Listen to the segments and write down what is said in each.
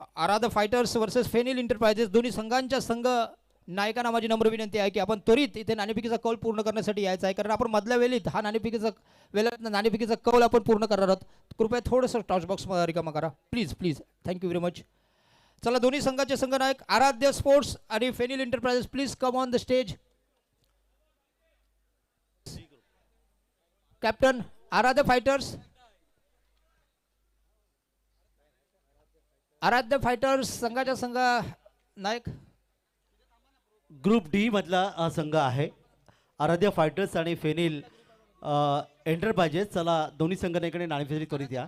आराध्य fighters versus phenyl enterprises दोन्ही संघांच्या संघ नायकांना माझी नम्र विनंती आहे की आपण त्वरित इथे नाणेफेकीचा कौल पूर्ण करण्यासाठी यायचं आहे, कारण आपण मधल्या वेळेत हा नाणेफेकीचा कौल आपण पूर्ण करणार आहोत. कृपया थोडंसं टॉच बॉक्स रिकामा करा please please. Thank you very much. चला, दोन्ही संघाचे संघ नायक आराध्य स्पोर्ट्स आणि Fenil enterprises please come on the stage. Captain Aaradhya fighters, Aaradhya fighters संघाच्या संघ नायक ग्रुप डी मधला हा संघ आहे आराध्य फायटर्स आणि फेनिल एंटरप्राइजेस. चला दोन्ही संघांकडे नाणेफेकी त्वरित या.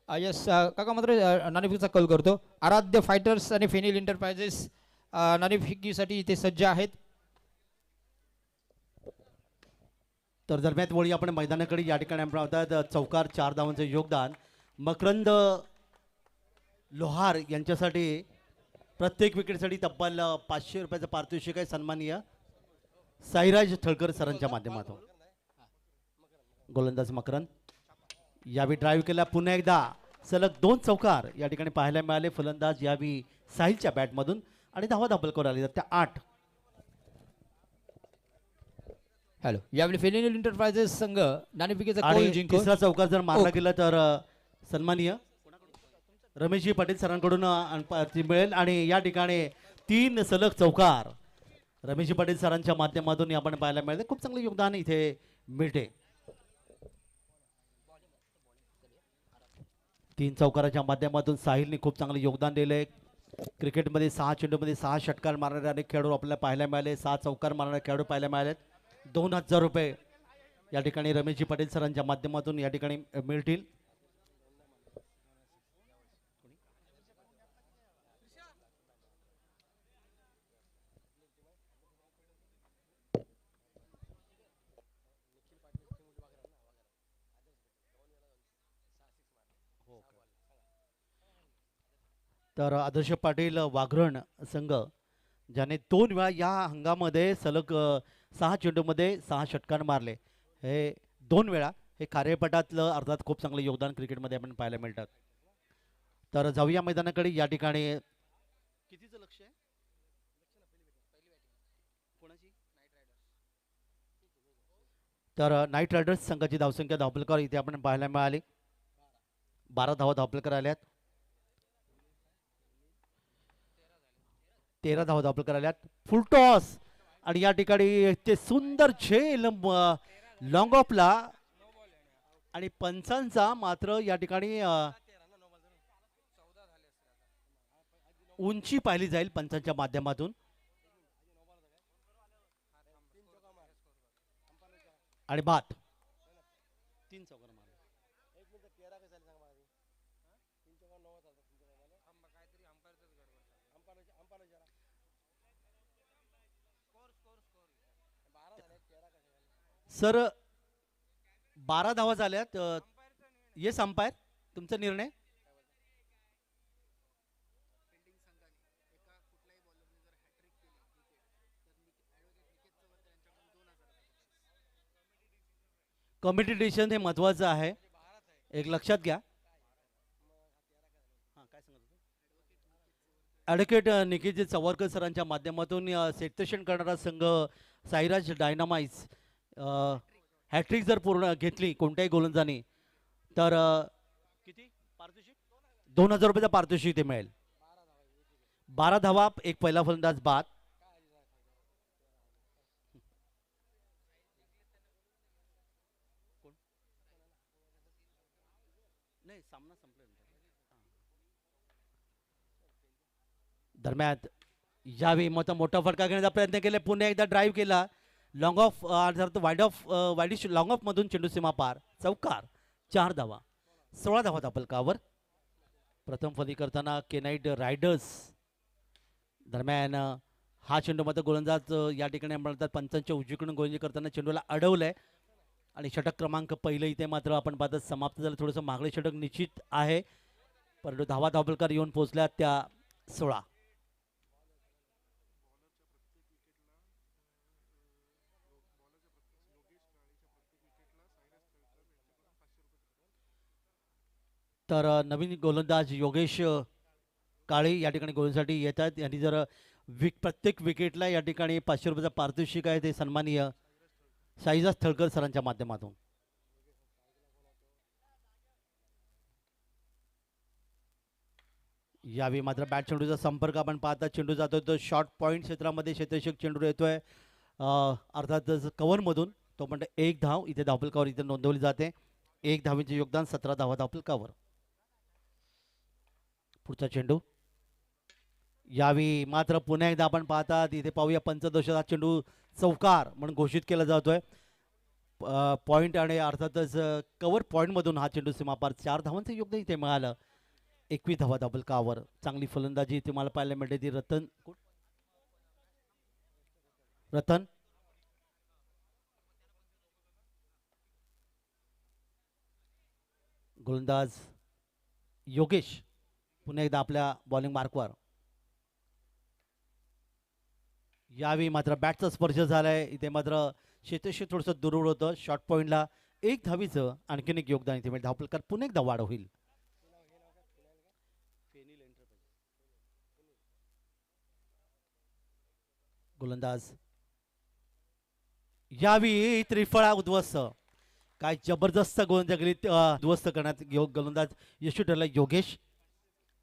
यस काका, मात्र नाणेफेकीचा कौल करतो. आराध्य फायटर्स आणि फेनिल एंटरप्राइजेस नाणेफेकीसाठी इथे सज्ज आहेत. तर दरम्यान वळी आपण मैदानाकडे या ठिकाणी आपण पाहतात चौकार 4 धावांचे योगदान मकरंद लोहार यांच्यासाठी प्रत्येक विकेटसाठी तब्बल 500 रुपयाचं पारितोषिक आहे. सन्माननीय साईराज थळकर सरांच्या माध्यमातून. गोलंदाज मकरंद यावेळी ड्राईव्ह केला, पुन्हा एकदा सलग 2 चौकार या ठिकाणी पाहायला मिळाले. फलंदाज यावेळी साहिलच्या बॅटमधून आणि धावा दाखल करून आली त्या 8. हॅलो, यावेळी फेनिल एंटरप्राइजेस संघ नाणेफेकीचा कौल आणि जिंकून तिसरा चौकार जर मारला गेला तर सन्माननीय रमेशजी पाटील सरांकडून मिळेल. आणि या ठिकाणी 3 सलग चौकार रमेशजी पाटील सरांच्या माध्यमातून आपण पाहायला मिळते. खूप चांगलं योगदान इथे मिळते. 3 चौकाराच्या माध्यमातून साहिलने खूप चांगलं योगदान दिले. क्रिकेटमध्ये 6 चेंडूमध्ये 6 षटकार मारणारे अनेक खेळाडू आपल्याला पाहायला मिळाले. 6 चौकार मारणारे खेळाडू पाहायला मिळाले. 2000 रुपये या ठिकाणी रमेशजी पाटील सरांच्या माध्यमातून या ठिकाणी मिळतील. तर आदर्श पाटील वाघरण संघ ज्याने 2 वेळा या हंगामध्ये सलग 6 चेंडूमध्ये 6 षटकार मारले, हे 2 वेळा हे कार्यपटातलं अर्थात खूप चांगलं योगदान क्रिकेटमध्ये आपण पाहायला मिळतात. तर जाऊया मैदानाकडे. या ठिकाणी कितीचं लक्ष आहे तर नाईट रायडर्स संघाची धावसंख्या धावपलकर इथे आपण पाहायला मिळाली. 12 धावा धावपलकर आल्यात. 13 धावा धावपलकर आल्यात. फुल टॉस आणि या ठिकाणी ते सुंदर झेल लॉंग ऑफला आणि पंचांचा मात्र या ठिकाणी उंची पाहिली जाईल पंचांच्या माध्यमातून. आणि बाद 3 चौकार मारले. सर 12 धावा झाल्यात. येस अंपायर, तुमचा निर्णय. कमिटी डिसिजन हे महत्वाचं आहे, एक लक्षात घ्या. ॲडव्होकेट निखिलजी चव्हारकर सरांच्या माध्यमातून सेक्सेशन करणारा संघ साईराज डायनामाइट्स हॅट्रिक जर पूर्ण घेतली कोणत्याही गोलंदाजाने तर किती पारितोषिक 2000 रुपयाचा पारितोषिक ते मिळेल. 12 धावा, एक पहिला फलंदाज बाद. नाही, सामना दरम्यान यावेळी मोठा फटका घेण्याचा प्रयत्न केला. पुन्हा एकदा ड्राईव्ह केला, long of widish long of मधून चेंडू सीमा पार, चौकार. 4 धावा, 16 धावा धापलकावर. प्रथम फली करताना केनाईट रायडर्स. दरम्यान हा चेंडू मात्र गोलंदाज या ठिकाणी म्हणतात पंचांच्या उजवीकडून गोलंदाजी करताना चेंडूला अडवलंय आणि षटक क्रमांक पहिलं इथे मात्र आपण पाहत समाप्त झालं. थोडंसं मागले षटक निश्चित आहे, परंतु धावा धापलकार येऊन पोहोचल्या त्या 16. तर नवीन गोलंदाज योगेश काळे या ठिकाणी गोलसाठी येतात. यांनी जर प्रत्येक विकेटला या ठिकाणी 500 रुपयाचा पारितोषिक आहे ते सन्माननीय शाहीजाज थळकर सरांच्या माध्यमातून. यावेळी मात्र बॅट चेंडूचा संपर्क आपण पाहता. चेंडू जातोय तो शॉर्ट पॉईंट क्षेत्रामध्ये, क्षेत्ररक्षक चेंडू येतोय अर्थातच कव्हरमधून. तो म्हणतो एक धाव, इथे धावफलकावर इथे नोंदवली जाते. एक धावीचे योगदान, 17 धावा धावफलकावर. पुढचा चेंडू यावेळी मात्र पुन्हा एकदा आपण पाहतात. इथे पाहूया पंचदशाचा चेंडू चौकार म्हणून घोषित केला जातोय. पॉईंट आणि अर्थातच कव्हर पॉईंटमधून हा चेंडू सीमापार. 4 धावांचं योगदान इथे मिळालं. 21 धावा धावफलकावर. चांगली फलंदाजी तुम्हाला पाहायला मिळते ती रतन गोलंदाज योगेश पुन्हा एकदा आपल्या बॉलिंग मार्कवर. यावेळी मात्र बॅटचा स्पर्श झालाय. इथे मात्र क्षेत्रक्षक थोडंसं दुर्बळ होतं. शॉर्ट पॉईंटला 1 धावीचं आणखीन एक योगदान इथे मिळेल. धावफलकात पुन्हा एकदा वाढ होईल. गोलंदाज यावेळी त्रिफळा उद्ध्वस्त. काय जबरदस्त गोलंदाजी उद्ध्वस्त करण्यात गोलंदाज यशस्वी ठरला योगेश.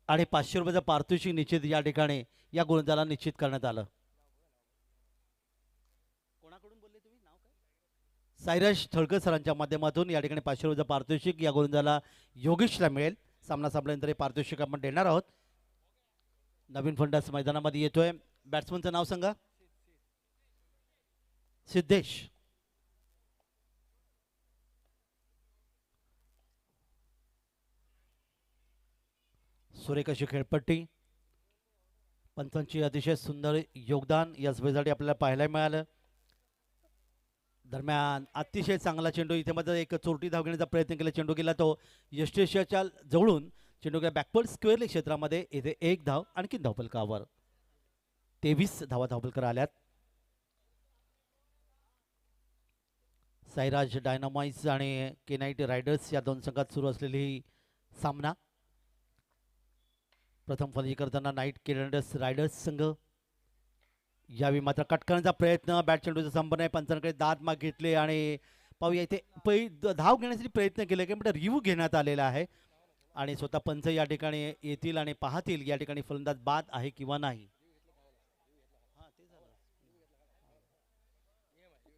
आणि 500 रुपयाचा पारितोषिक निश्चित या ठिकाणी या गोलंदाजाला निश्चित करण्यात आलं. कोणाकडून बोलले तुम्ही, नाव काय? साईराज थळकर सरांच्या माध्यमातून या ठिकाणी 500 रुपयाचा पारितोषिक या गोलंदाजाला योगेशला मिळेल. सामना संपल्यानंतर हे पारितोषिक आपण देणार आहोत. नवीन फंडास मैदानामध्ये येतोय. बॅट्समनचं नाव सांगा. सिद्धेश. सुरेख अशी खेळपट्टी. पंचांची अतिशय सुंदर योगदान या स्पर्धेसाठी आपल्याला पाहायला मिळालं. दरम्यान अतिशय चांगला चेंडू. इथे मध्ये एक चोरटी धाव घेण्याचा प्रयत्न केला. चेंडू गेला तो यष्टेशाच्या जवळून. चेंडू गेला बॅकवर्ड स्क्वेअरली क्षेत्रामध्ये. इथे 1 धाव आणखी धावफलकावर. 23 धावा धावफलकर आल्यात. साईराज डायनामाइट्स आणि केनाईट रायडर्स या 2 संघात सुरू असलेली सामना. प्रथम फलंदाजी करताना नाईट केनाईट रायडर्स संघ. यावेळी मात्र कटकरण्याचा प्रयत्न. बॅट चेंडूचा संपर्क आहे. पंचांकडे दाद माग घेतले आणि पाहूया इथे धाव घेण्यासाठी प्रयत्न केले की म्हणजे रिव्ह्यू घेण्यात आलेला आहे. आणि स्वतः पंच या ठिकाणी येतील आणि पाहतील या ठिकाणी फलंदाज बाद आहे किंवा नाही.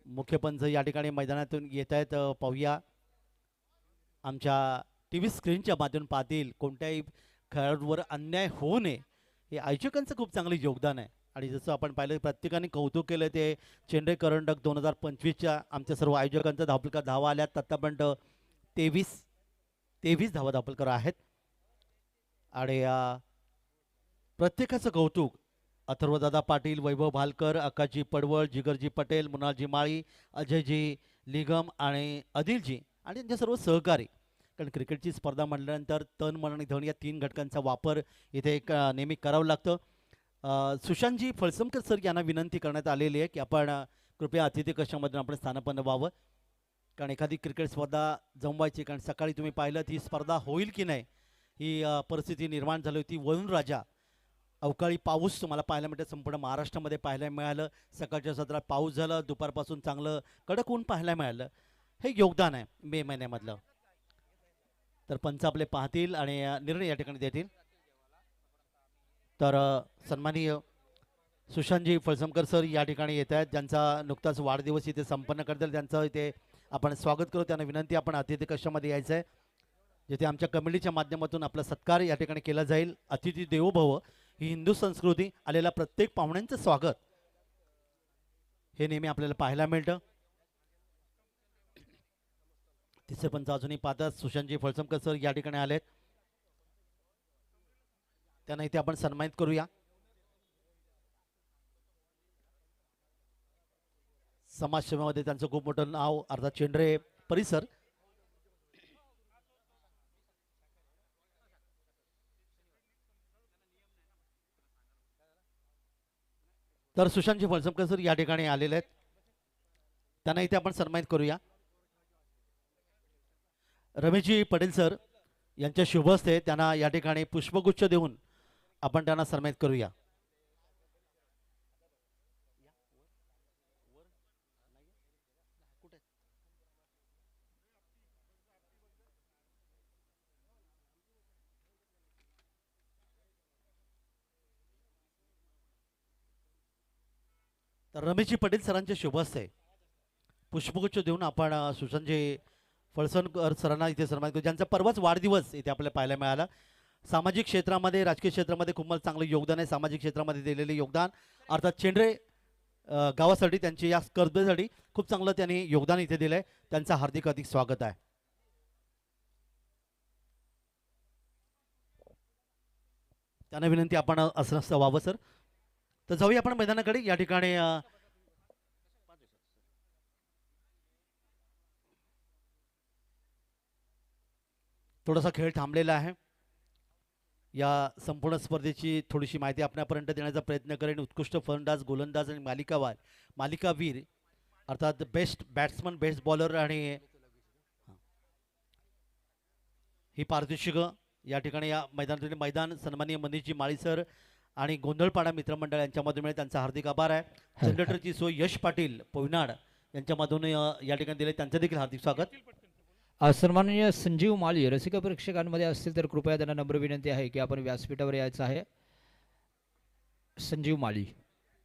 मुख्य पंच या ठिकाणी मैदानातून येत आहेत. पाहूया आमच्या टी व्ही स्क्रीनच्या माध्यमातून पाहतील. कोणत्याही खेळाडूवर अन्याय होऊ नये हे आयोजकांचं खूप चांगलं योगदान आहे. आणि जसं आपण पाहिलं प्रत्येकाने कौतुक केलं ते चेन्नई करंडक 2025च्या आमच्या सर्व आयोजकांचा धावफलका धावा आल्यात. आत्तापर्यंत 23 धावा धावफलकर आहेत. आणि प्रत्येकाचं कौतुक अथर्वदादा पाटील, वैभव भालकर, आकाशजी पडवळ, जिगरजी पटेल, मुनालजी माळी, अजयजी लिगम आणि आदिलजी आणि त्यांच्या सर्व सहकारी. कारण क्रिकेटची स्पर्धा म्हटल्यानंतर तन, मन आणि धन या 3 घटकांचा वापर इथे नेहमी करावं लागतं. सुशांतजी फळसमकर सर यांना विनंती करण्यात आलेली आहे की आपण कृपया अतिथी कक्षामधून आपण स्थानापन्न व्हावं. कारण एखादी क्रिकेट स्पर्धा जमवायची. कारण सकाळी तुम्ही पाहिलं ही स्पर्धा होईल की नाही ही परिस्थिती निर्माण झाली होती. वरुण राजा अवकाळी पाऊस तुम्हाला पाहायला मिळतं. संपूर्ण महाराष्ट्रामध्ये पाहायला मिळालं. सकाळच्या सत्रात पाऊस झालं. दुपारपासून चांगलं कडक ऊन पाहायला मिळालं. हे योगदान आहे मे महिन्यामधलं. तर पंच आपले पाहतील आणि निर्णय या ठिकाणी देतील. तर सन्माननीय सुशांतजी फळसमकर सर या ठिकाणी येत आहेत. ज्यांचा नुकताच वाढदिवस इथे संपन्न करतील त्यांचं इथे आपण स्वागत करू. त्यांना विनंती आपण अतिथी कक्षामध्ये यायचं आहे जिथे आमच्या कमिटीच्या माध्यमातून आपला सत्कार या ठिकाणी केला जाईल. अतिथी देवो भव ही हिंदू संस्कृती. आलेल्या प्रत्येक पाहुण्यांचं स्वागत हे नेहमी आपल्याला पाहायला मिळतं. तिसरे पंच अजूनही पाहतात. सुशांतजी फळसमकर सर या ठिकाणी आलेत. त्यांना इथे आपण सन्मानित करूया. समाजसेवेमध्ये त्यांचं खूप मोठं नाव. अर्थात चेंडरे परिसर. तर सुशांतजी फळसमकर सर या ठिकाणी आलेले आहेत. त्यांना इथे आपण सन्मानित करूया. रमेशजी पटेल सर यांच्या शुभ हस्ते त्यांना या ठिकाणी पुष्पगुच्छ देऊन आपण त्यांना सन्मानित करूया. तर रमेशजी पटेल सरांच्या शुभ हस्ते पुष्पगुच्छ देऊन आपण सुशांतजी फळसणकर सरांना इथे सन्मानित करू, ज्यांचा परवाच वाढदिवस इथे आपल्याला पाहायला मिळाला. सामाजिक क्षेत्रामध्ये, राजकीय क्षेत्रामध्ये खूप चांगलं योगदान आहे. सामाजिक क्षेत्रामध्ये दिलेले योगदान अर्थात चेंडरे गावासाठी त्यांची या स्पर्धेसाठी खूप चांगलं त्यांनी योगदान इथे दिलंय. त्यांचं हार्दिक हार्दिक स्वागत आहे. त्यांना विनंती आपण असं व्हावं सर. तर जाऊया आपण मैदानाकडे. या ठिकाणी थोडासा खेळ थांबलेला आहे. या संपूर्ण स्पर्धेची थोडीशी माहिती आपल्यापर्यंत देण्याचा प्रयत्न करेन. उत्कृष्ट फलंदाज, गोलंदाज आणि मालिकावीर अर्थात बेस्ट बॅट्समन, बेस्ट बॉलर आणि ही पारितोषिक या ठिकाणी या मैदान सन्माननीय मनीषजी माळी सर आणि गोंधळपाडा मित्रमंडळ यांच्यामधून मिळेल. त्यांचा हार्दिक आभार आहे. जनरेटरची सोय यश पाटील पोयनाड यांच्यामधून या ठिकाणी दिले, त्यांचं देखील हार्दिक स्वागत. सन्माननीय संजीव माळी रसिक प्रेक्षकांमध्ये असतील तर कृपया त्यांना नम्र विनंती आहे की आपण व्यासपीठावर यायचं आहे. संजीव माळी,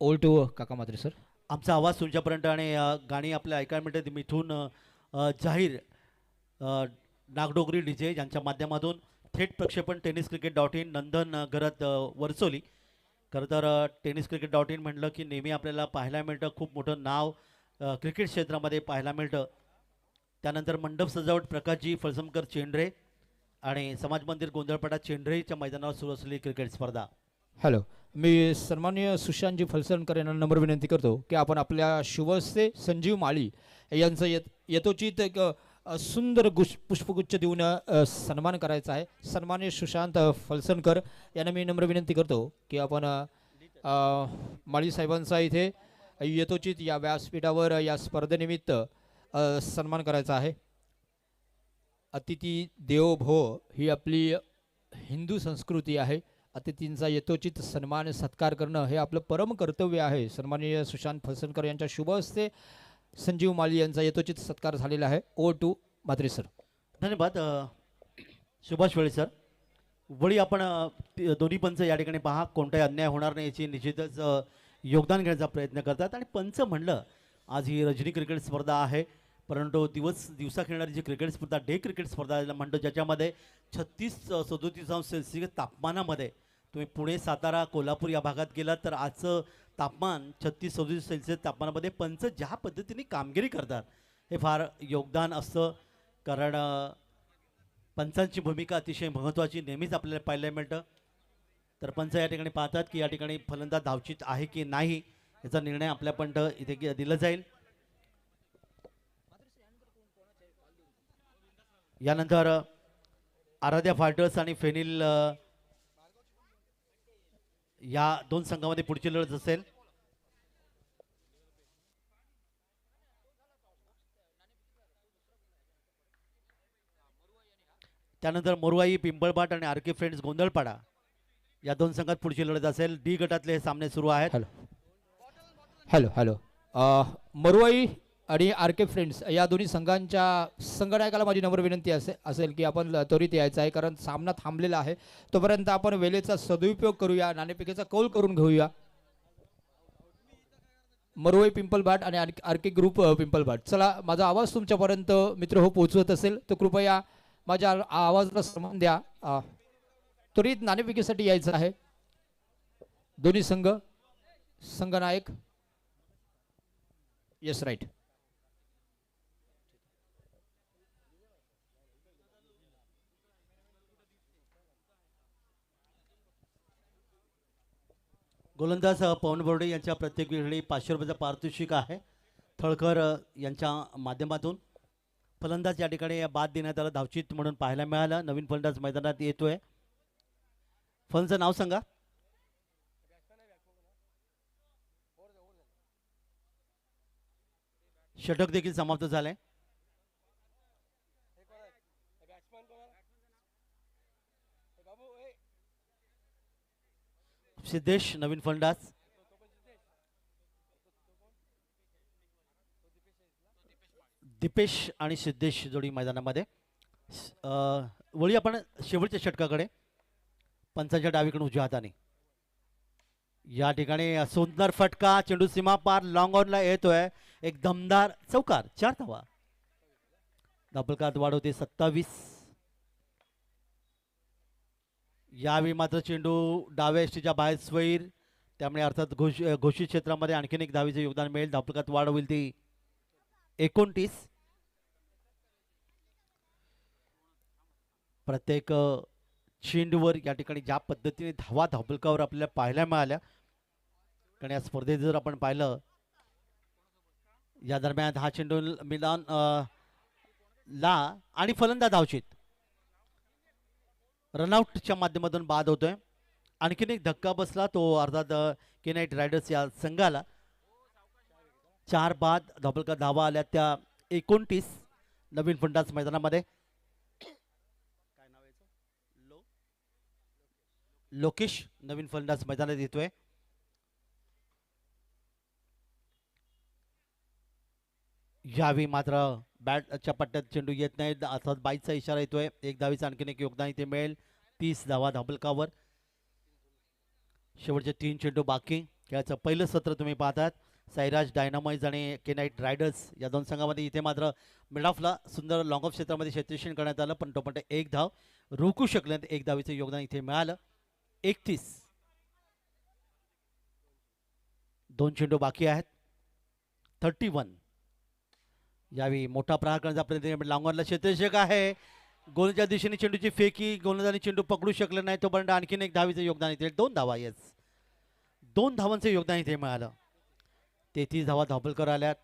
ओल टू काका मात्रे सर. आमचा आवाज तुमच्यापर्यंत आणि गाणी आपल्या ऐकायला मिळते. मिथून जाहीर नागडोगरी डीजे यांच्या माध्यमातून थेट प्रक्षेपण tenniscricket.in नंदन गरत वरचोली. खरं तर tenniscricket.in म्हटलं की नेहमी आपल्याला पाहायला मिळतं, खूप मोठं नाव क्रिकेट क्षेत्रामध्ये पाहायला मिळतं. त्यानंतर मंडप सजावट प्रकाशजी फळसमकर चेंडरे आणि समाज मंदिर गोंधळपाडा चेंडरेच्या मैदानावर सुरू असलेली क्रिकेट स्पर्धा. हॅलो, मी सन्माननीय सुशांतजी फलसणकर यांना नम्र विनंती करतो की आपण आपल्या शुभहस्ते संजीव माळी यांचं यथोचित एक सुंदर पुष्पगुच्छ देऊन सन्मान करायचा आहे. सन्माननीय सुशांत फलसणकर यांना मी नम्र विनंती करतो की आपण माळी साहेबांचा इथे यथोचित या व्यासपीठावर या स्पर्धेनिमित्त सन्मान करायचा आहे. अतिथी देवो भव ही आपली हिंदू संस्कृती आहे. अतिथींचा यथोचित सन्मान सत्कार करणं हे आपलं परम कर्तव्य आहे. सन्माननीय सुशांत फलसणकर यांच्या शुभ हस्ते संजीव माळी यांचा यथोचित सत्कार झालेला आहे. ओ टू मात्रे सर. धन्यवाद सुभाष वळे सर. वळी आपण दोन्ही पंच या ठिकाणी पहा, कोणताही अन्याय होणार नाही याची निश्चितच योगदान घेण्याचा प्रयत्न करतात. आणि पंच म्हणलं आज ही रजनी क्रिकेट स्पर्धा आहे, परंतु दिवसा खेळणारी जी क्रिकेट स्पर्धा डे क्रिकेट स्पर्धा म्हणतो, ज्याच्यामध्ये 36-37 तापमानामध्ये तुम्ही पुणे, सातारा, कोल्हापूर या भागात गेलात तर आजचं तापमान 36-37 तापमानामध्ये पंच ज्या पद्धतीने कामगिरी करतात हे फार योगदान असतं. कारण पंचांची भूमिका अतिशय महत्त्वाची नेहमीच आपल्याला पाहायला मिळतं. तर पंच या ठिकाणी पाहतात की या ठिकाणी फलंदाज धावचित आहे की नाही याचा निर्णय आपल्यापर्यंत इथे दिला जाईल. यानंतर आराध्या फायटर्स आणि फेनिल या दोन संघामध्ये पुढची लढत असेल. त्यानंतर मोरवाई पिंपळपाट आणि आर के फ्रेंड्स गोंधळपाडा या दोन संघात पुढची लढत असेल. डी गटातले हे सामने सुरू आहेत. हॅलो हॅलो हॅलो मरुवाई आणि आर के फ्रेंड्स या दोन्ही संघांच्या संघनायकाला माझी नम्र विनंती असेल की आपण त्वरित यायचं आहे, कारण सामना थांबलेला आहे. तोपर्यंत आपण वेळेचा सदुपयोग करूया, नाणेफेकीचा कौल करून घेऊया. मरुवाई पिंपलभाट आणि आर के ग्रुप पिंपलभाट. चला, माझा आवाज तुमच्यापर्यंत मित्र हो पोहोचवत असेल तर कृपया माझ्या आवाजाला सन्मान द्या. त्वरित नाणेफेकीसाठी यायचं आहे. दोन्ही संघनायक. Yes, right. गोलंदाज पवन बोर्डे यांच्या प्रत्येक वेळी 500 रुपयाचा पारितोषिक आहे थळकर यांच्या माध्यमातून. फलंदाज या ठिकाणी बाद देण्यात आला, धावचित म्हणून पाहायला मिळाला. नवीन फलंदाज मैदानात येतोय. फलंदाजचं नाव सांगा. षटक देखील समाप्त झालंय. सिद्धेश नवीन फलंदाज. दीपेश आणि सिद्धेश जोडी मैदानामध्ये. वळी आपण शेवटच्या षटकाकडे. पंचांच्या डावीकडून उजव्या हाताने या ठिकाणी सुंदर फटका, चेंडू सीमा पार लॉंग ऑनला येतोय. एक दमदार चौकार, 4 धावा. धाबलकात वाढवते 27. यावेळी मात्र चेंडू डाव्या एसटीच्या बाहेर स्वैर, त्यामुळे अर्थात घोषित क्षेत्रामध्ये आणखीन एक धावीचे योगदान मिळेल. धाबलकात वाढ होईल ती 29. प्रत्येक चेंडूवर या ठिकाणी ज्या पद्धतीने धावा धाबलकावर आपल्याला पाहायला मिळाल्या, कारण या स्पर्धेत जर आपण पाहिलं या दरम्यान हा चेंडू मिलान ला आणि फलंदाज धावचित रनआउटच्या माध्यमातून बाद होतोय. आणखीन एक धक्का बसला तो अर्थात के नाईट रायडर्स या संघाला. 4 बाद. धाबलका धावा आल्या त्या 29. नवीन फलंदाज मैदानामध्ये. काय नाव आहे? लोकेश नवीन फलंदाज मैदानात येतोय. यावेळी मात्र बॅटच्या पट्ट्यात चेंडू येत नाही, अर्थात बाईचा इशारा येतोय. एक धावीचं आणखीन एक योगदान इथे मिळेल. 30 धावा धाबलकावर. शेवटचे 3 चेंडू बाकी. खेळाचं पहिलं सत्र तुम्ही पाहतात. साईराज डायनामाइज आणि के नाईट रायडर्स या दोन संघामध्ये. इथे मात्र मिड ऑफला सुंदर लॉंग ऑफ क्षेत्रामध्ये क्षेत्ररक्षण करण्यात आलं, पण तोपर्यंत एक धाव रोखू शकले. एक धावीचं योगदान इथे मिळालं. 31. 2 चेंडू बाकी आहेत. 31. यावेळी मोठा प्रहार करण्याचा प्रयत्न. लांगॉनला क्षेत्ररक्षक आहे. गोलच्या दिशेने चेंडूची फेकी, गोलंदाजाने चेंडू पकडू शकले नाही, तोपर्यंत आणखीन एक धावीचं योगदान इथे. 2 धावा. येस, 2 धावांचं योगदान इथे मिळालं. 33 धावा धाबलकर आल्यात.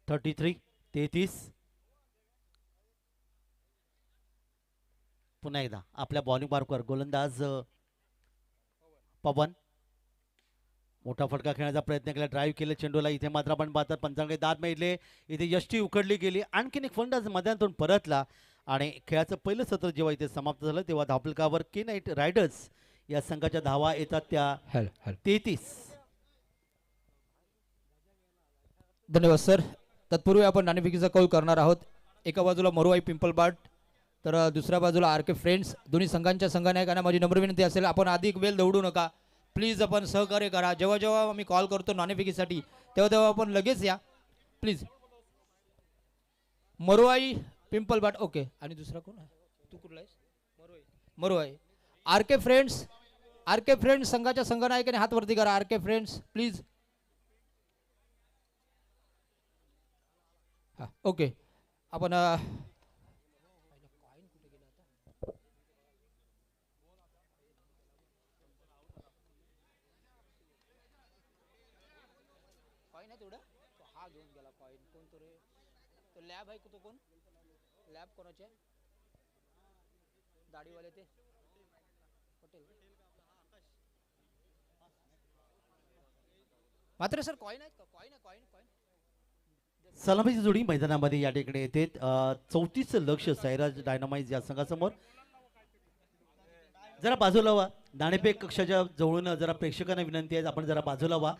33. पुन्हा एकदा आपल्या बॉलिंग मार्कवर गोलंदाज पवन. मोठा फटका खेळण्याचा प्रयत्न केला, ड्राईव्ह केलं चेंडूला. इथे मात्र आपण पाहतात पंचांकडे दाद मिळले. इथे यष्टी उकडली गेली. आणखीन एक फलंदाज मैदानातून परतला आणि खेळाचं पहिलं सत्र जेव्हा इथे समाप्त झालं तेव्हा धाबलकावर के नाईट रायडर्स या संघाच्या धावा येतात त्या 33. धन्यवाद सर. तत्पूर्वी आपण नाणेफेकीचा कौल करणार आहोत. एका बाजूला मरुआई पिंपलबाट, तर दुसऱ्या बाजूला आर के फ्रेंड्स. दोन्ही संघांच्या संघनायकांना माझी नम्र विनंती असेल, आपण अधिक वेळ दौडू नका प्लीज. आपण सहकार्य करा. जेव्हा जेव्हा मी कॉल करतो नाणेफेकीसाठी तेव्हा तेव्हा आपण लगेच या प्लीज. मरुआई पिंपलबाट. ओके. आणि दुसरा कोण आहे? तू कुठला आहेस? मरुआई. आर के फ्रेंड्स संघाच्या संघनायकाने हात वरती करा. R K friends please. हां ओके. आपण कॉइन आहे तेवढा तो हा घेऊन गेला. कॉइन कोण तो रे? तो लॅब आहे तो कोण? लॅब कोणाचे? दाढीवाले ते पटेल. मात्र सर कॉइन आहेत का? कॉइन आहे. कॉइन सलामीची जोडी मैदानामध्ये या ठिकाणी येते. 34 लक्ष साईराज डायनामाइज या संघासमोर. जरा बाजूला व्हा. नाणेफेक कक्षाच्या जवळून जरा प्रेक्षकांना विनंती आहे, आपण जरा बाजूला व्हा,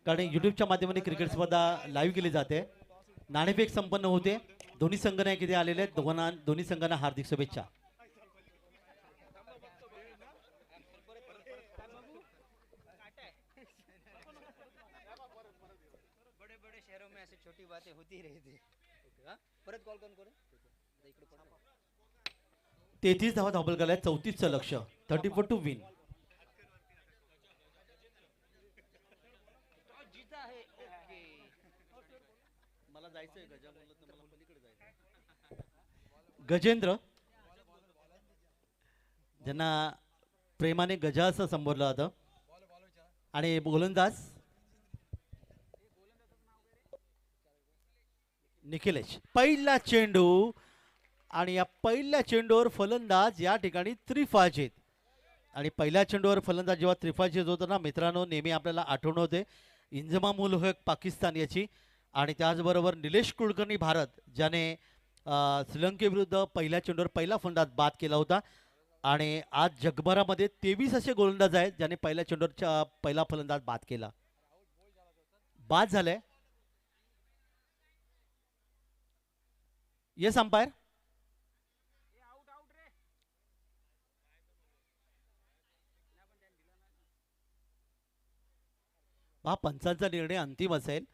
कारण युट्यूबच्या माध्यमाने क्रिकेट स्पर्धा लाईव्ह केली जाते. नाणेफेक संपन्न होते. दोन्ही संघनायक इथे आलेले आहेत. दोन्ही संघांना हार्दिक शुभेच्छा. बड़े शहरों में ऐसी छोटी बातें होती रहती है. परत कॉल करून 33 धावा धाबलकाला. 34चं लक्ष. 34 टू विन. मला जायचंय गजा बोलत तर मला पलीकडे जायचं. गजेंद्र, ज्यांना प्रेमाने गजा असं संबोधलं जातं, आणि गोलंदाज निखिलेश. पहिला चेंडू आणि या पहिल्या चेंडूवर फलंदाज या ठिकाणी त्रिफाजीत. आणि पहिल्या चेंडूवर फलंदाज जेव्हा त्रिफाजीत होतो ना मित्रांनो, नेहमी आपल्याला आठवण होते इंजमाम उल हक पाकिस्तान याची, आणि त्याचबरोबर निलेश कुलकर्णी भारत, ज्याने श्रीलंकेविरुद्ध पहिल्या चेंडूवर पहिला फलंदाज बाद केला होता. आणि आज जगभरामध्ये 23 असे गोलंदाज आहेत ज्याने पहिल्या चेंडूवरच्या पहिला फलंदाज बाद केला. बाद झाले. Yes umpire. हा पंचांचा निर्णय अंतिम असेल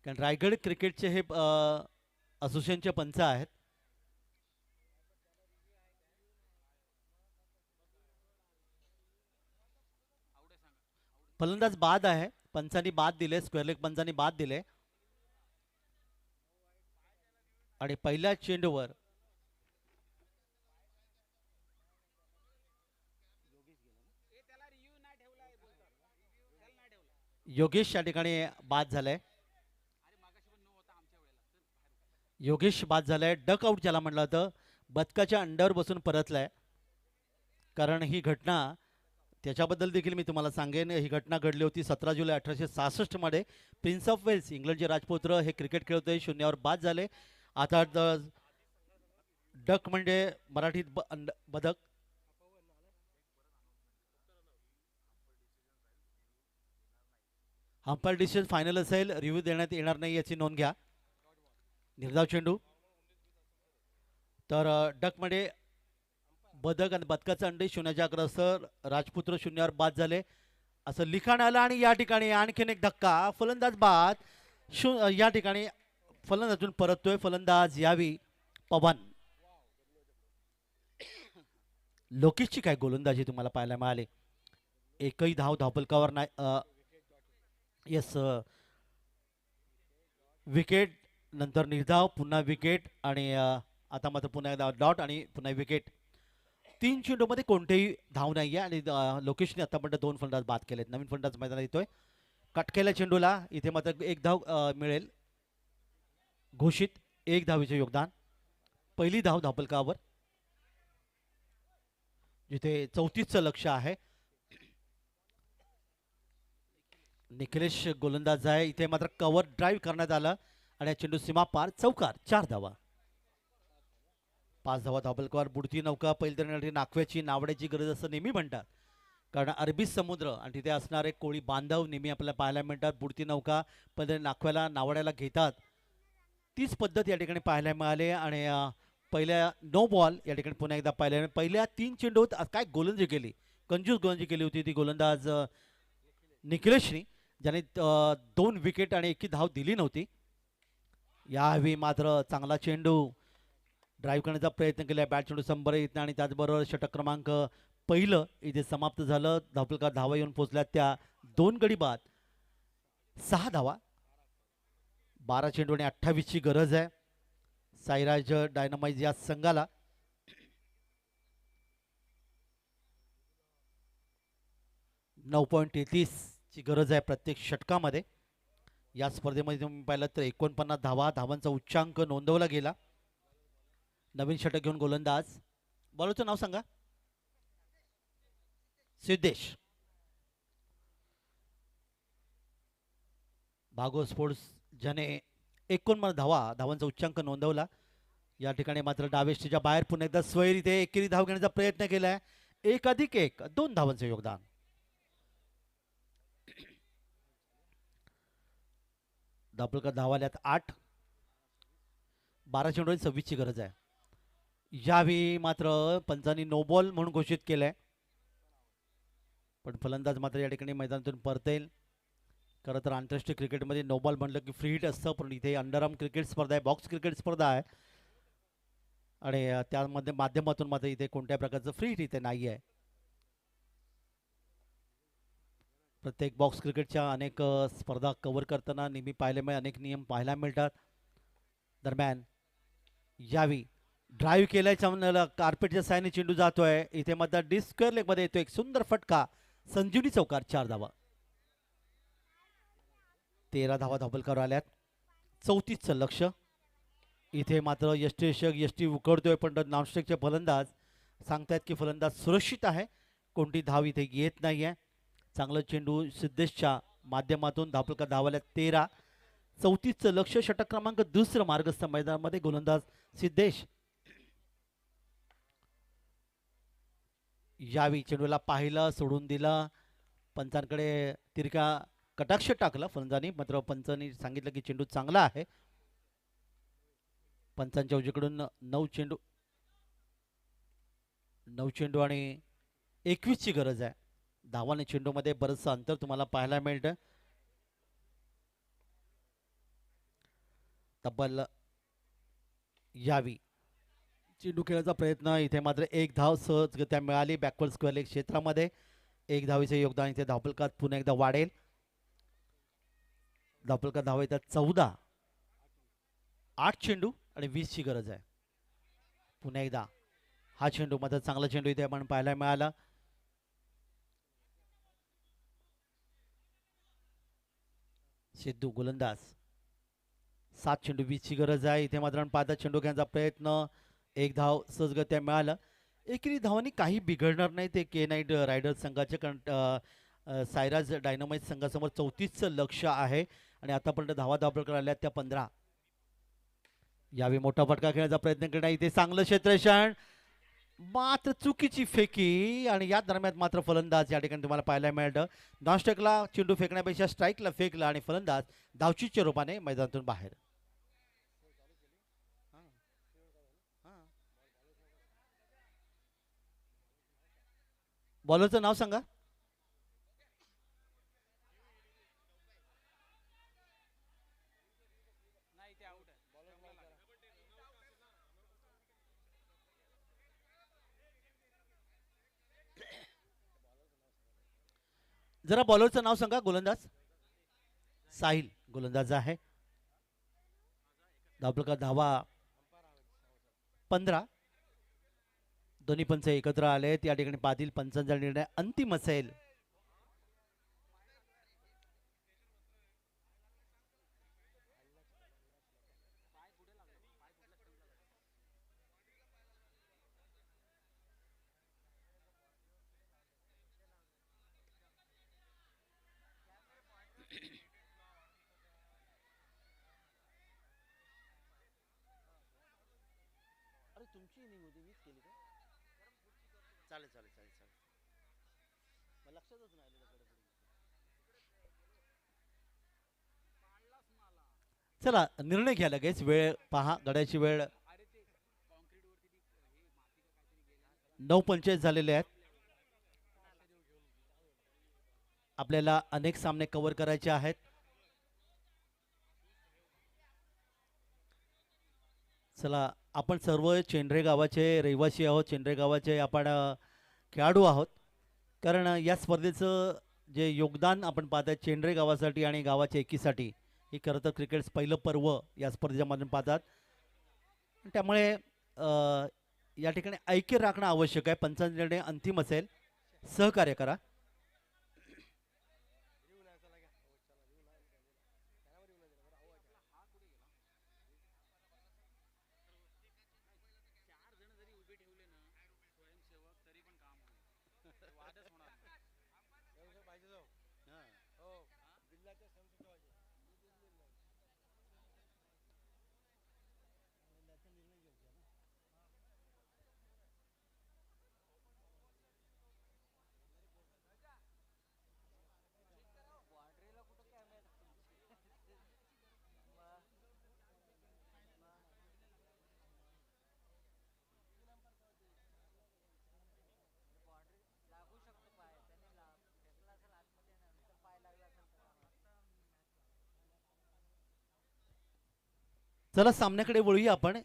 कारण रायगड क्रिकेटचे हे असोसिएशनचे पंच आहेत. फलंदाज बाद आहे. पंचांनी बाद दिले. स्क्वेअर लेग पंचांनी बाद दिले आणि पहिल्या चेंडूवर योगेश या ठिकाणी बाद झालाय. योगेश बाद झालाय. डक आउट ज्याला म्हणलं होतं. बदकाच्या अंड्यावर बसून परतलाय. कारण ही घटना त्याच्याबद्दल देखील मी तुम्हाला सांगेन. ही घटना घडली होती 17 जुलै 1866 मध्ये. प्रिन्स ऑफ वेल्स इंग्लंडचे राजपुत्र हे क्रिकेट खेळतोय. शून्यावर बाद झाले. आता डक म्हणजे मराठीत बदक. अंपायर डिसिजन फायनल असेल. रिव्ह्यू देण्यात येणार नाही याची नोंद घ्या. निर्धाव चेंडू. तर डक मध्ये बदक आणि बदकाचा अंडे शून्याच्या अग्रस्त. राजपुत्र शून्यावर बाद झाले असं लिखाण आलं आणि या ठिकाणी आणखीन एक धक्का. फलंदाज बाद. या ठिकाणी फलंदाजून परततोय. फलंदाज यावी पवन. लोकेशची काय गोलंदाजी तुम्हाला पाहायला मिळाली. एकही धाव धावपलकावर नाही. येस विकेट नंतर निर्धाव पुन्हा विकेट आणि आता मात्र पुन्हा एकदा डॉट आणि पुन्हा विकेट. 3 चेंडूमध्ये कोणतेही धाव नाही आहे आणि लोकेशने आतापर्यंत 2 फलंदाज बाद केलेत. नवीन फलंदाज मैदानात येतोय. कट केल्या चेंडूला. इथे मात्र 1 धाव मिळेल घोषित. 1 धावेचे योगदान. पहिली धाव धावपलकावर जिथे 34चं लक्ष आहे. निखिलेश गोलंदाज आहे. इथे मात्र कव्हर ड्राईव्ह करण्यात आलं आणि चेंडू सीमा पार. चौकार. 4 धावा. 5 धावा धावपलकावर. बुडती नौका पहिल्या नाखव्याची नावड्याची गरज असं नेहमी म्हणतात कारण अरबी समुद्र आणि तिथे असणारे कोळी बांधव नेहमी आपल्याला पाहायला मिळतात. बुडती नौका पहिल्या नाखव्याला नावड्याला घेतात. तीच पद्धत या ठिकाणी पाहायला मिळाली आणि पहिल्या नो बॉल या ठिकाणी पुन्हा एकदा पाहिल्या. पहिल्या 3 चेंडूत काय गोलंदाजी केली. कंजूस गोलंदाजी केली होती ती गोलंदाज निखिलेशनी ज्याने 2 विकेट आणि 1 धाव दिली नव्हती. यावेळी मात्र चांगला चेंडू ड्राईव्ह करण्याचा प्रयत्न केला. बॅट चेंडू संबरित आणि त्याचबरोबर षटक क्रमांक पहिलं इथे समाप्त झालं. धावपलकार धावा येऊन पोहोचल्या त्या 2 गडी बाद. 6 धावा. 12 चेंडू आणि 28ची गरज आहे साईराज डायनामाइज या संघाला. ची गरज आहे प्रत्येक षटकामध्ये. या स्पर्धेमध्ये तुम्ही पाहिलं तर 49 धावा. धावांचा उच्चांक नोंदवला गेला. नवीन षटक घेऊन गोलंदाज. बॉलरचं नाव सांगा. सिद्धेश. भागो स्पोर्ट्स ज्याने 49 धावांचा उच्चांक नोंदवला. या ठिकाणी मात्र डावेष्टीच्या बाहेर पुन्हा एकदा स्वैर इथे एकेरी धाव घेण्याचा प्रयत्न केलाय. 1+1 2 धावांचे योगदान. धावपलकार धावाल्यात 8. 12 चेंडू 26ची गरज आहे. यावेळी मात्र पंचांनी नो बॉल म्हणून घोषित केलंय पण फलंदाज मात्र या ठिकाणी मैदानातून परतेल. खरं तर आंतरराष्ट्रीय क्रिकेटमध्ये नो बॉल म्हणलं की फ्री हिट असतं पण इथे अंडरआर्म क्रिकेट स्पर्धा आहे. बॉक्स क्रिकेट स्पर्धा आहे आणि त्यामध्ये माध्यमातून मात्र इथे कोणत्या प्रकारचं फ्री हिट इथे नाही आहे. प्रत्येक बॉक्स क्रिकेटच्या अनेक स्पर्धा कव्हर करताना नेहमी पाहायला अनेक नियम पाहायला मिळतात. दरम्यान यावी ड्राईव्ह केल्याच्या कार्पेटच्या साहाय्याने चेंडू जातोय. इथे मात्र डिस्क्वेअर लेग मध्ये येतो एक सुंदर फटका. संजीवनी चौकार. 4 धावा. 13 धावा धावपलकावर आल्यात. 34चं लक्ष. इथे मात्र यष्टी उकडतोय पण नॉनस्ट्रिकचे फलंदाज सांगतायत की फलंदाज सुरक्षित आहे. कोणती धाव इथे येत नाहीये. चांगलं चेंडू सिद्धेशच्या माध्यमातून धावपलकार धावाल्यात 13. 34चं लक्ष. षटक क्रमांक 2 मार्गस्थ मैदानामध्ये गोलंदाज सिद्धेश. यावी चेंडूला पाहिलं सोडून दिलं. पंचांकडे तिरका कटाक्ष टाकला फलंदाजांनी, मात्र पंचांनी सांगितलं की चेंडू चांगला आहे. पंचांच्या उजवीकडून 9 चेंडू आणि 21 ची गरज आहे. धावाने चेंडूमध्ये बरंचसं अंतर तुम्हाला पाहायला मिळतं. तब्बल यावी चेंडू खेळायचा प्रयत्न, इथे मात्र एक धाव सहजगत्या मिळाली बॅकवर्ड स्क्वेअर लेग क्षेत्रामध्ये. एक धावीचे योगदान इथे धावफलकात पुन्हा एकदा वाढेल. धावफलकात धावा येतात 14. 8 चेंडू आणि 20 ची गरज आहे. पुन्हा एकदा हा चेंडू मात्र चांगला चेंडू इथे आपण पाहायला मिळाला. सिद्धू गोलंदाज. 7 चेंडू 20 ची गरज आहे. इथे मात्र पाहता चेंडू घेण्याचा प्रयत्न, एक धाव सहजगत्या मिळाला. एकेरी धावांनी काही बिघडणार नाही ते के नाईट रायडर्स संघाचे, कारण सायराज डायनामाइट संघासमोर 34चं लक्ष आहे आणि आतापर्यंत धावा धावपळ आल्या त्या 15. यावेळी मोठा फटका खेळण्याचा प्रयत्न करणार, इथे चांगलं क्षेत्ररक्षण मात्र चुकीची फेकी आणि या दरम्यान मात्र फलंदाज या ठिकाणी तुम्हाला पाहायला मिळतं. नॉनस्ट्राईकला चेंडू फेकण्यापेक्षा स्ट्राईकला फेकला आणि फलंदाज धावचीच्या रूपाने मैदानातून बाहेर. बॉलरचं नाव सांगा. जरा बॉलरचं नाव सांगा. गोलंदाज साहिल गोलंदाज आहे. धावफलकात धावा 15. दोन्ही पंच एकत्र आलेत या ठिकाणी. पाटील पंचांचा निर्णय अंतिम असेल. तुमची इनिंग होती, मीच केली का? चालेल चालेल चालेल चालेल, मला लक्षातच नाही आलेलं कडे. चला निर्णय घ्या लगेच. वेळ पहा, गड्याची वेळ 9:45 झालेले आहेत. आपल्याला अनेक सामने कव्हर करायचे आहेत. चला, आपण सर्व चेंडरे गावाचे रहिवासी आहोत. चेंडरे गावाचे आपण खेळाडू आहोत, कारण या स्पर्धेचं जे योगदान आपण पाहताय चेंडरे गावासाठी आणि गावाच्या एकीसाठी, हे खरं तर क्रिकेट पहिलं पर्व या स्पर्धेच्या मधून पाहतात. त्यामुळे या ठिकाणी ऐक्य राखणं आवश्यक आहे. पंचांचा निर्णय अंतिम असेल. सहकार्य करा. चला सामन्याकडे वळूया आपण.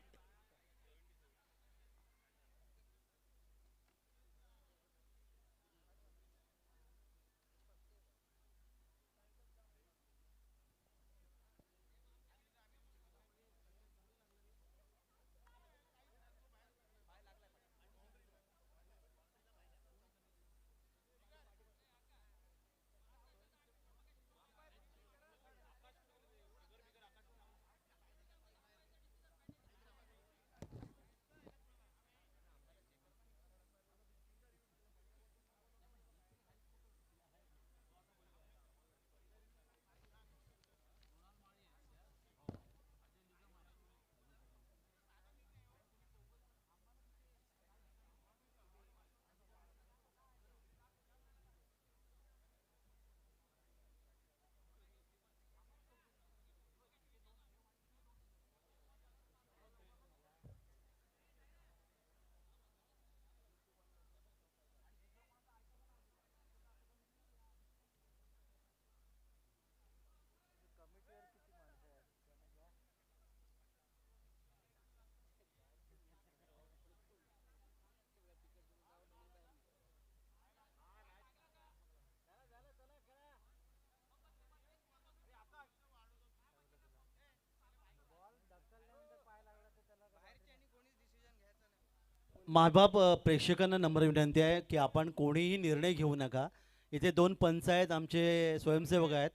मायबाप प्रेक्षकांना नम्र विनंती आहे की आपण कोणीही निर्णय घेऊ नका. इथे दोन पंच आहेत, आमचे स्वयंसेवक आहेत.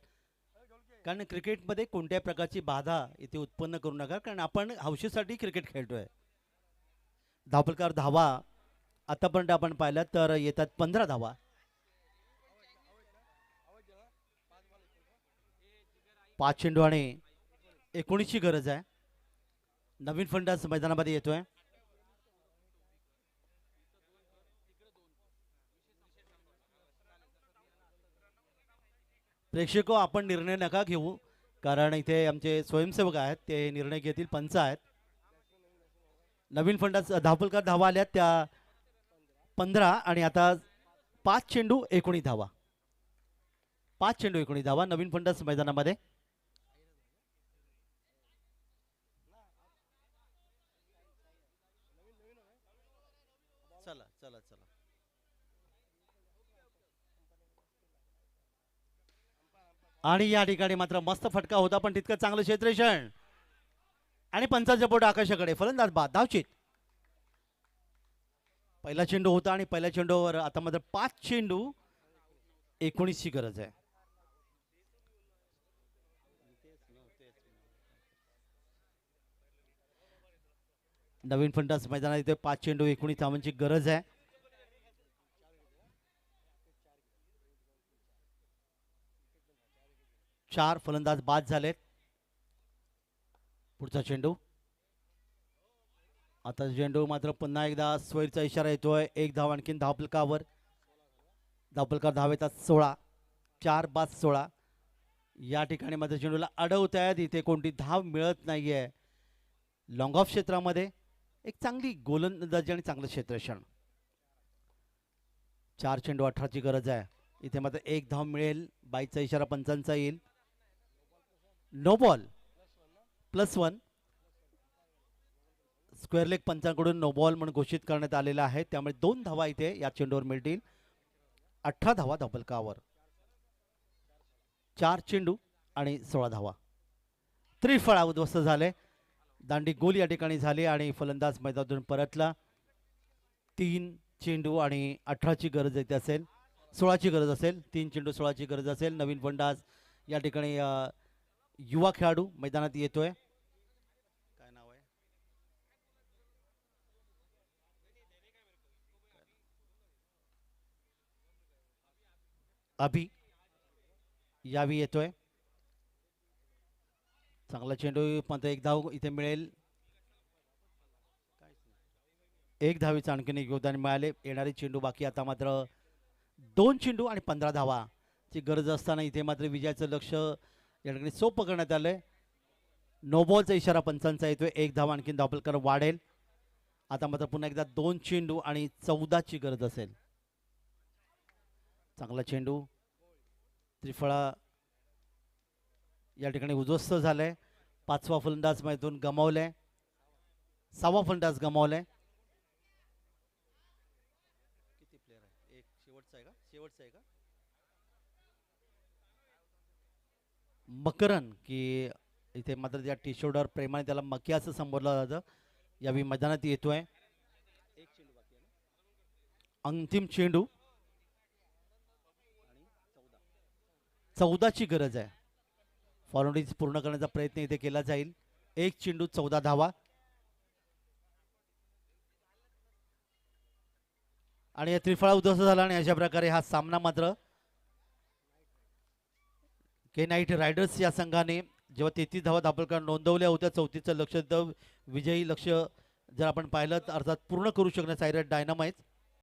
कारण क्रिकेटमध्ये कोणत्याही प्रकारची बाधा इथे उत्पन्न करू नका, कारण आपण हौशीसाठी क्रिकेट खेळतोय. धावपलकार धावा आतापर्यंत आपण पाहिलं तर येतात 15 धावा. पाच चेंडू आणि 19ची गरज आहे. नवीन फलंदाज मैदानामध्ये येतोय. प्रेक्षक आपण निर्णय नका घेऊ, कारण इथे आमचे स्वयंसेवक आहेत, ते निर्णय घेतील. पंच आहेत. नवीन फलंदाज धावपलकार धावा आल्यात त्या 15 आणि आता 5 चेंडू 19 धावा. 5 चेंडू 19 धावा. नवीन फलंदाज मैदानामध्ये. चला चला चला. आणि या ठिकाणी मात्र मस्त फटका होता, पण तितकं चांगलं क्षेत्ररक्षण आणि पंचाच्या बोट आकाशाकडे. फलंदाज बाद. धावचित. पहिला चेंडू होता आणि पहिल्या चेंडूवर आता मात्र 5 चेंडू 19ची गरज आहे. नवीन फलंदाज मैदानात इथे 5 चेंडू 19 धावांची गरज आहे. चार फलंदाज बाद झालेत. पुढचा चेंडू. आता चेंडू मात्र पुन्हा एकदा स्वैरचा इशारा येतोय. एक धाव आणखीन धावपलकावर. धावपलकार धावेतात 16. 4 बाद 16. या ठिकाणी मात्र चेंडूला अडवत आहेत. इथे कोणती धाव मिळत नाहीये. लॉंग ऑफ क्षेत्रामध्ये एक चांगली गोलंदाजी आणि चांगलं क्षेत्ररक्षण. 4 चेंडू 18ची गरज आहे. इथे मात्र एक धाव मिळेल. बाईचा इशारा पंचांचा येईल. No ball +1. स्क्वेअर लेग पंचांकडून नो बॉल म्हणून घोषित करण्यात आलेला आहे. त्यामुळे 2 धावा इथे या चेंडूवर मिळतील. 18 धावा धावपलकावर. 4 चेंडू आणि 16 धावा. त्रिफळा उद्ध्वस्त झाले. दांडी गोल या ठिकाणी झाली आणि फलंदाज मैदानातून परतला. 3 चेंडू आणि 18ची गरज येते असेल. 16ची गरज असेल. 3 चेंडू 16ची गरज असेल. नवीन फलंदाज या ठिकाणी युवा खेळाडू मैदानात येतोय. काय नाव आहे? अभि यावी येतोय. चांगला चेंडू. मात्र एक धाव इथे मिळेल. एक धावीचं आणखीन एक योगदान मिळाले. येणारे चेंडू बाकी. आता मात्र 2 चेंडू आणि 15 धावाची गरज असताना इथे मात्र विजयाचं लक्ष या ठिकाणी सोपं करण्यात आलंय. नो बॉलचा इशारा पंचांचा येतोय. एक धाव आणखीन धावपलकार वाढेल. आता मात्र पुन्हा एकदा 2 चेंडू आणि 14ची गरज असेल. चांगला चेंडू. त्रिफळा या ठिकाणी उद्ध्वस्त झालाय. 5वा फलंदाज मैदानातून गमावलाय. 6वा फलंदाज गमावलाय. किती प्लेयर आहे? एक शेवटचा आहे का? शेवटचा आहे का? मकरन की इथे मात्र त्या टी शर्टवर प्रेमाने त्याला मकी असं संबोधलं जातं. यावेळी मैदानात येतोय. एक चेंडू बाकी आहे ना? अंतिम चेंडू. 14ची गरज आहे. फॉर्मॅलिटीज पूर्ण करण्याचा प्रयत्न इथे केला जाईल. 1 चेंडू 14 धावा. आणि या त्रिफळा उद्ध्वस्त झाला आणि अशा प्रकारे हा सामना मात्र के नाईट रायडर्स या संघाने जेव्हा 33 धावा धावपलकार नोंदवल्या होत्या, 34चं लक्ष विजयी लक्ष जर आपण पाहिलं तर अर्थात पूर्ण करू शकण्यास सायरट डायनामाइट्स